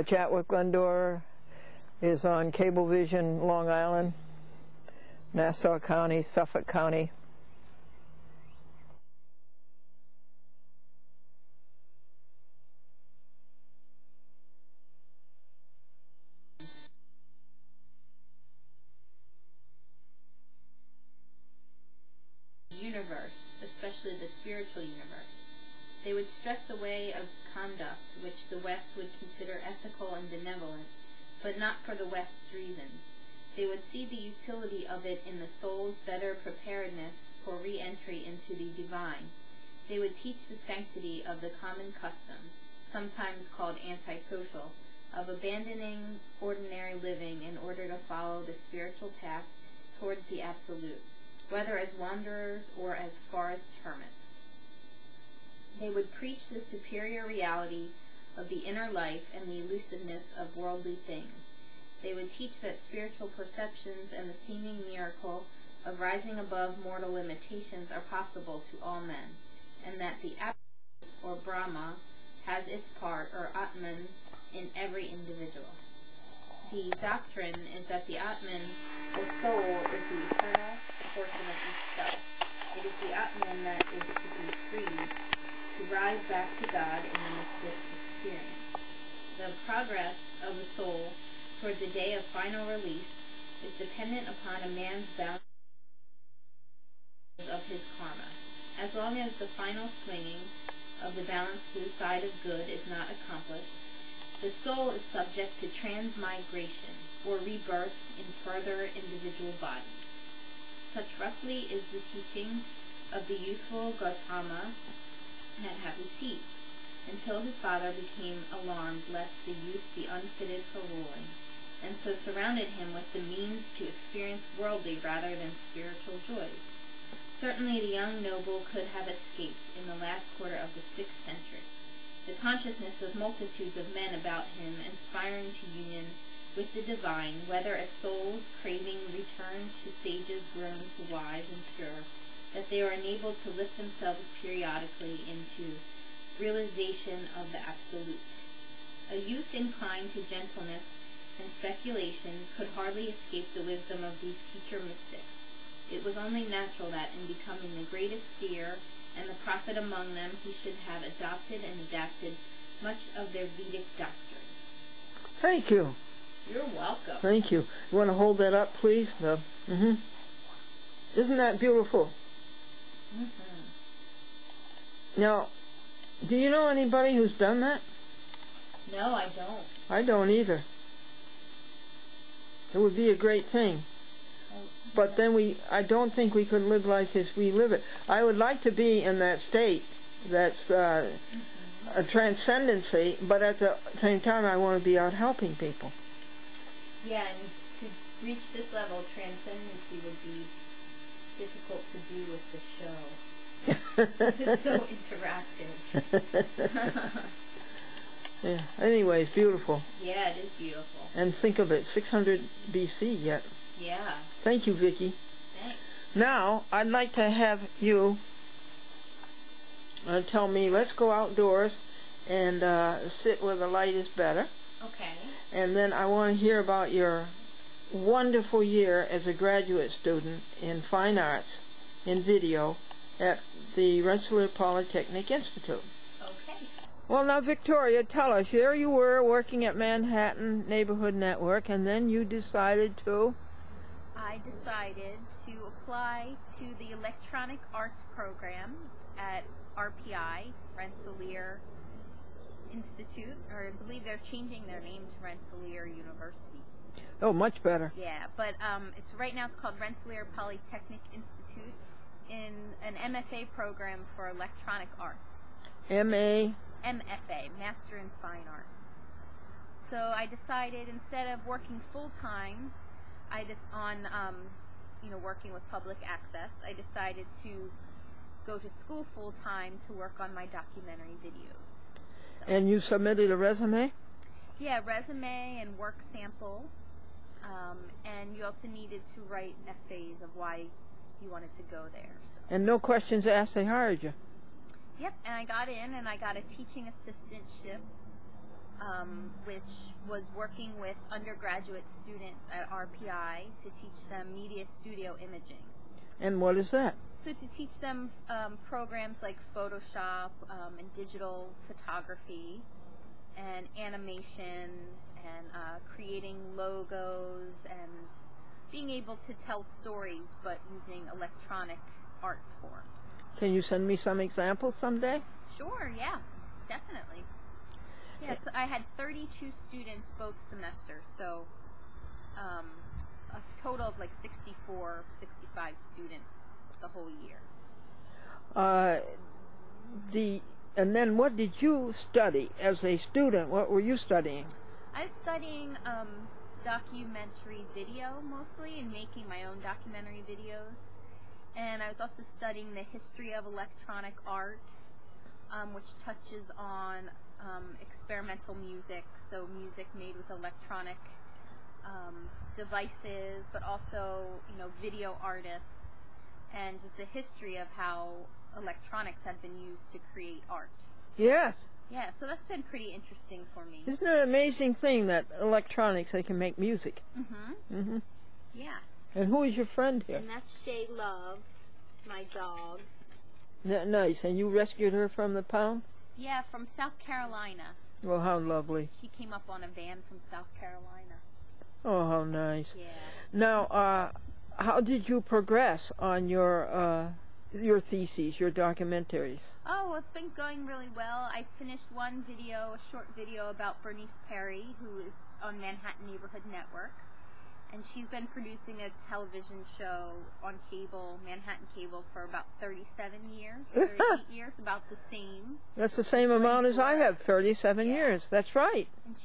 Chat with Glendora is on Cablevision, Long Island, Nassau County, Suffolk County. Universe, especially the spiritual universe. They would stress a way of conduct which the West would consider ethical and benevolent, but not for the West's reasons. They would see the utility of it in the soul's better preparedness for re-entry into the divine. They would teach the sanctity of the common custom, sometimes called antisocial, of abandoning ordinary living in order to follow the spiritual path towards the absolute, whether as wanderers or as forest hermits. They would preach the superior reality of the inner life and the elusiveness of worldly things. They would teach that spiritual perceptions and the seeming miracle of rising above mortal limitations are possible to all men, and that the Absolute, or Brahma, has its part, or Atman, in every individual. The doctrine is that the Atman, the soul, is the eternal portion of each self. It is the Atman that is to be freed, to rise back to God in the mystic experience. The progress of the soul toward the day of final release is dependent upon a man's balance of his karma. As long as the final swinging of the balance to the side of good is not accomplished, the soul is subject to transmigration, or rebirth in further individual bodies. Such roughly is the teaching of the youthful Gautama had received, until his father became alarmed lest the youth be unfitted for ruling, and so surrounded him with the means to experience worldly rather than spiritual joys. Certainly the young noble could have escaped in the last quarter of the 6th century. The consciousness of multitudes of men about him, inspiring to union with the divine, whether as souls craving return to sages grown to wise and pure, that they are enabled to lift themselves periodically into realization of the absolute. A youth inclined to gentleness and speculation could hardly escape the wisdom of these teacher mystics. It was only natural that in becoming the greatest seer and the prophet among them, he should have adopted and adapted much of their Vedic doctrine. Thank you. You're welcome. Thank you. You want to hold that up, please? Isn't that beautiful? Now, do you know anybody who's done that? No, I don't. I don't either. It would be a great thing. But then I don't think we could live life as we live it. I would like to be in that state that's a transcendency, but at the same time I want to be out helping people. Yeah, and to reach this level, transcendency would be difficult to do with the show. It's so interactive. Yeah. Anyway, it's beautiful. Yeah, it is beautiful. And think of it, 600 BC yet. Yeah. Thank you, Vicki. Thanks. Now, I'd like to have you tell me, let's go outdoors and sit where the light is better. Okay. And then I want to hear about your wonderful year as a graduate student in fine arts, in video, at the Rensselaer Polytechnic Institute. Okay. Well, now, Victoria, tell us, there you were working at Manhattan Neighborhood Network, and then you decided to... I decided to apply to the Electronic Arts program at RPI, Rensselaer Institute, or I believe they're changing their name to Rensselaer University. Oh, much better. Yeah, but right now it's called Rensselaer Polytechnic Institute, in an MFA program for electronic arts. M.A.? MFA, Master in Fine Arts. So I decided, instead of working full-time, working with public access, I decided to go to school full-time to work on my documentary videos. So, and you submitted a resume? Yeah, resume and work sample. And you also needed to write essays of why you wanted to go there. So. And no questions asked, they hired you? Yep, and I got in and I got a teaching assistantship which was working with undergraduate students at RPI to teach them media studio imaging. And what is that? So to teach them programs like Photoshop and digital photography and animation and creating logos and being able to tell stories but using electronic art forms. Can you send me some examples someday? Sure, yeah, definitely. Yeah, so I had 32 students both semesters, so a total of like 64, 65 students the whole year. And then what did you study as a student? What were you studying? I was studying documentary video mostly and making my own documentary videos. And I was also studying the history of electronic art, which touches on experimental music, so music made with electronic devices, but also, video artists, and just the history of how electronics have been used to create art. Yes. Yeah, so that's been pretty interesting for me. Isn't it an amazing thing that electronics, they can make music? Mm-hmm. Mm-hmm. Yeah. And who is your friend here? And that's Shay Love, my dog. Nice. And you rescued her from the pound? Yeah, from South Carolina. Well, how lovely. She came up on a van from South Carolina. Oh, how nice. Yeah. Now, how did you progress on your theses, your documentaries? Oh, well, it's been going really well. I finished one video, a short video about Bernice Perry, who is on Manhattan Neighborhood Network. And she's been producing a television show on cable, Manhattan Cable, for about 37 years, 38 years, about the same. That's the same amount as I have, 37 years. That's right. And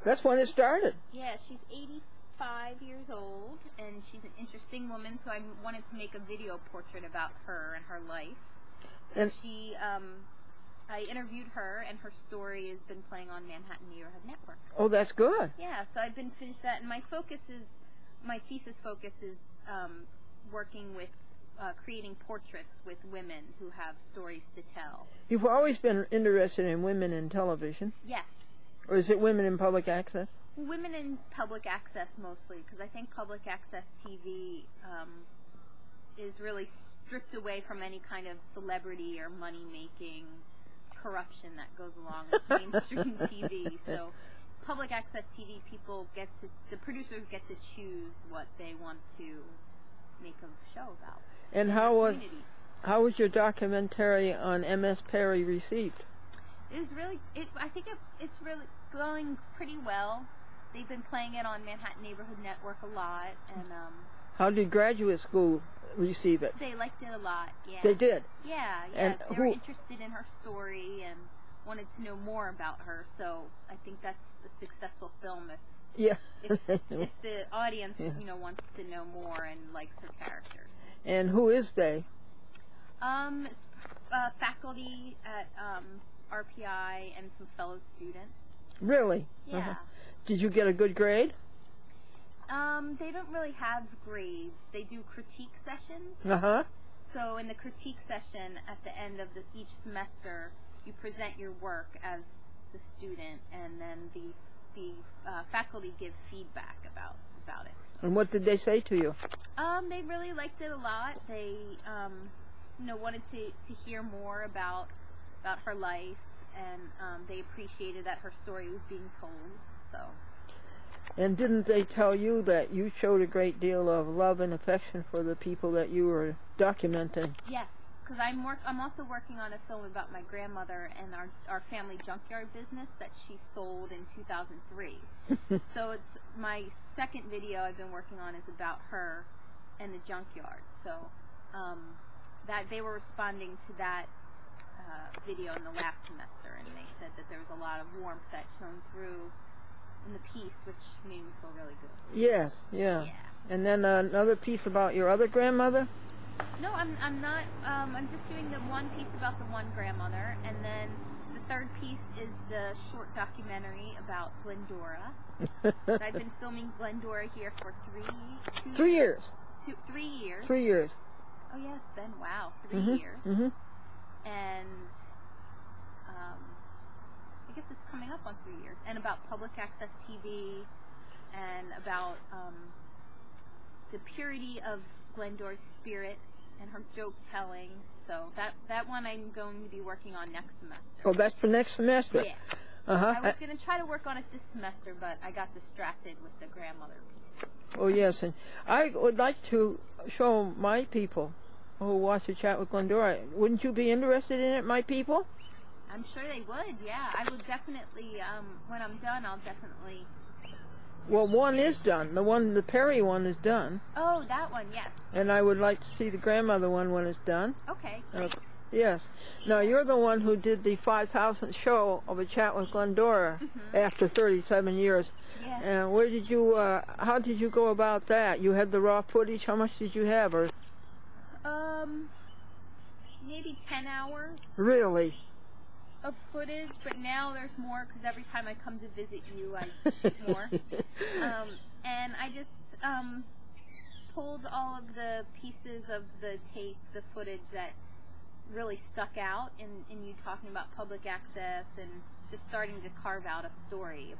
that's when it started. Yeah, she's 85 years old, and she's an interesting woman, so I wanted to make a video portrait about her and her life. So I interviewed her, and her story has been playing on Manhattan Neighborhood Network. Oh, that's good. Yeah, so I've been finished that, and my thesis focus is working with creating portraits with women who have stories to tell. You've always been interested in women in television? Yes. Or is it women in public access? Women in public access mostly, because I think public access TV is really stripped away from any kind of celebrity or money-making corruption that goes along with mainstream TV. So public access TV, the producers get to choose what they want to make a show about. And how was your documentary on M.S. Perry received? It's really going pretty well. They've been playing it on Manhattan Neighborhood Network a lot, and how did graduate school receive it? They liked it a lot. Yeah. They did. Yeah. And they were interested in her story and wanted to know more about her. So I think that's a successful film if the audience wants to know more and likes her characters. And who is they? It's faculty at RPI and some fellow students. Really? Yeah. Uh-huh. Did you get a good grade? They don't really have grades. They do critique sessions. Uh-huh. So in the critique session at the end of each semester, you present your work as the student, and then the faculty give feedback about it. So. And what did they say to you? They really liked it a lot. They wanted to hear more about her life, and they appreciated that her story was being told. So. And didn't they tell you that you showed a great deal of love and affection for the people that you were documenting? Yes, because I'm also working on a film about my grandmother and our family junkyard business that she sold in 2003. So it's my second video I've been working on is about her and the junkyard. So that they were responding to that video in the last semester, and they said that there was a lot of warmth that shone through in the piece, which made me feel really good. Yes, yeah. And then another piece about your other grandmother? No, I'm not. I'm just doing the one piece about the one grandmother, and then the third piece is the short documentary about Glendora. I've been filming Glendora here for 3 years. 3 years. 3 years. Oh yeah, it's been 3 years. Mm-hmm. And I guess it's coming up on 3 years, and about public access TV, and about the purity of Glendora's spirit and her joke telling. So that one I'm going to be working on next semester. Oh, that's for next semester? Yeah. Uh-huh. I was going to try to work on it this semester, but I got distracted with the grandmother piece. Oh, yes, and I would like to show my people who watch the Chat with Glendora. Wouldn't you be interested in it, my people? I'm sure they would, yeah. I will definitely, when I'm done, I'll definitely... Well, one is done. The Perry one is done. Oh, that one, yes. And I would like to see the grandmother one when it's done. Okay. Yes. Now, you're the one who did the 5,000th show of A Chat with Glendora after 37 years. Yeah. And where did you, how did you go about that? You had the raw footage. How much did you have? Or maybe 10 hours. Really? Of footage, but now there's more because every time I come to visit you, I shoot more. And I just pulled all of the pieces of the tape, the footage that really stuck out in you talking about public access and just starting to carve out a story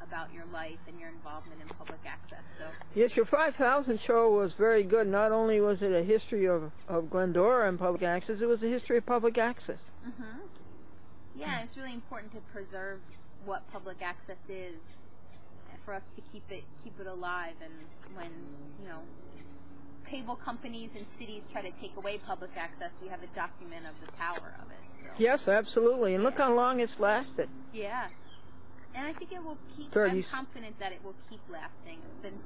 about your life and your involvement in public access. So yes, your 5,000 show was very good. Not only was it a history of Glendora and public access, it was a history of public access. Mm-hmm. Yeah, it's really important to preserve what public access is, for us to keep it alive. And when cable companies and cities try to take away public access, we have a document of the power of it. So. Yes, absolutely. And look how long it's lasted. Yeah, and I think it will keep. 30. I'm confident that it will keep lasting. It's been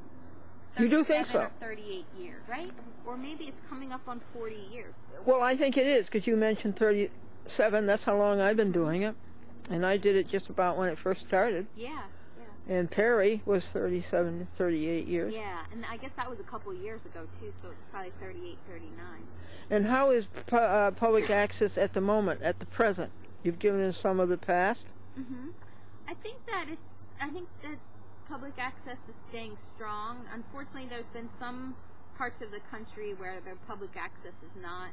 37 you do think so? Or 38 years, right? Or maybe it's coming up on 40 years. Well, I think it is, because you mentioned 37. That's how long I've been doing it. And I did it just about when it first started. Yeah. And Perry was 37 to 38 years. Yeah, and I guess that was a couple of years ago, too, so it's probably 38, 39. And how is public access at the moment, at the present? You've given us some of the past. Mm-hmm. I think that public access is staying strong. Unfortunately, there's been some parts of the country where the public access is not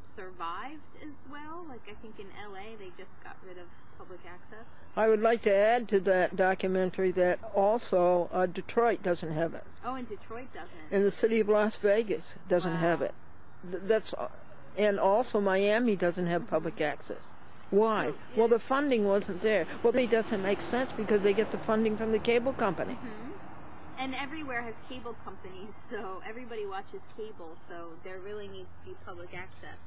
survived as well. Like I think in LA, they just got rid of public access. I would like to add to that documentary that also Detroit doesn't have it. Oh, and Detroit doesn't. And the city of Las Vegas doesn't have it. And also Miami doesn't have public access. Why? So well, the funding wasn't there. Well, it doesn't make sense because they get the funding from the cable company. Mm-hmm. And everywhere has cable companies, so everybody watches cable, so there really needs to be public access.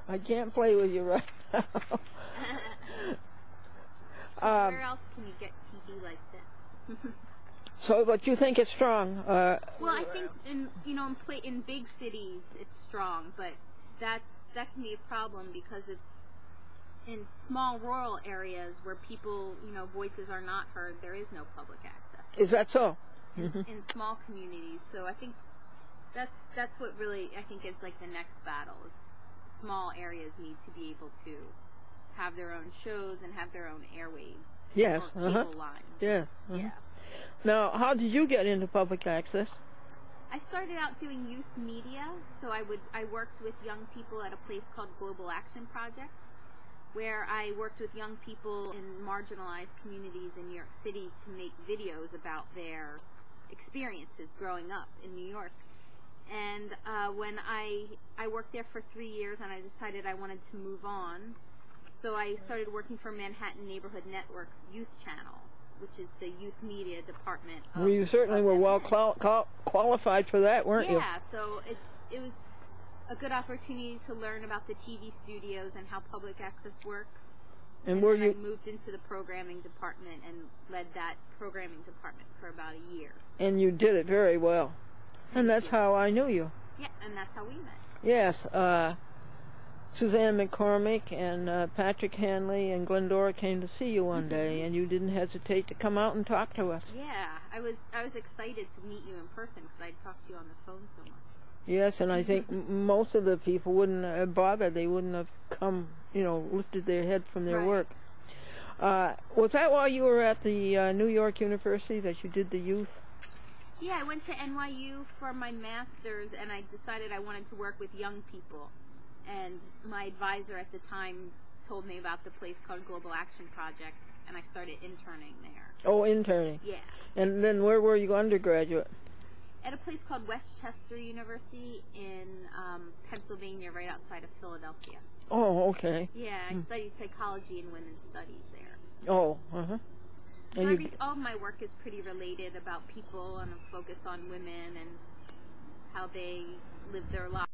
I can't play with you right now. Where else can you get TV like this? So, but you think it's strong? Well, I think in big cities it's strong, but that can be a problem because it's in small rural areas where people, voices are not heard. There is no public access. Is that so? In small communities, so I think that's what really I think is like the next battle is small areas need to be able to have their own shows and have their own airwaves. Yes. Or cable lines. Yeah. Yeah. Now, how did you get into public access? I started out doing youth media, so I worked with young people at a place called Global Action Project, where I worked with young people in marginalized communities in New York City to make videos about their experiences growing up in New York. And when I worked there for 3 years and I decided I wanted to move on, so I started working for Manhattan Neighborhood Network's youth channel, which is the youth media department. Well, you certainly were well qualified for that, weren't you? Yeah, so it was a good opportunity to learn about the TV studios and how public access works. And then I moved into the programming department and led that programming department for about a year. And you did it very well. And that's how I knew you. Yeah, and that's how we met. Yes, Suzanne McCormick and Patrick Hanley and Glendora came to see you one day, and you didn't hesitate to come out and talk to us. Yeah, I was excited to meet you in person because I'd talked to you on the phone so much. Yes, and I think most of the people wouldn't have bothered. They wouldn't have come, lifted their head from their work. Was that while you were at the New York University that you did the youth? Yeah, I went to NYU for my master's, and I decided I wanted to work with young people. And my advisor at the time told me about the place called Global Action Project, and I started interning there. Oh, interning. Yeah. And then where were you undergraduate? At a place called Westchester University in Pennsylvania, right outside of Philadelphia. Oh, okay. Yeah, I studied psychology and women's studies there. Oh, uh-huh. So all of my work is pretty related about people and a focus on women and how they live their lives.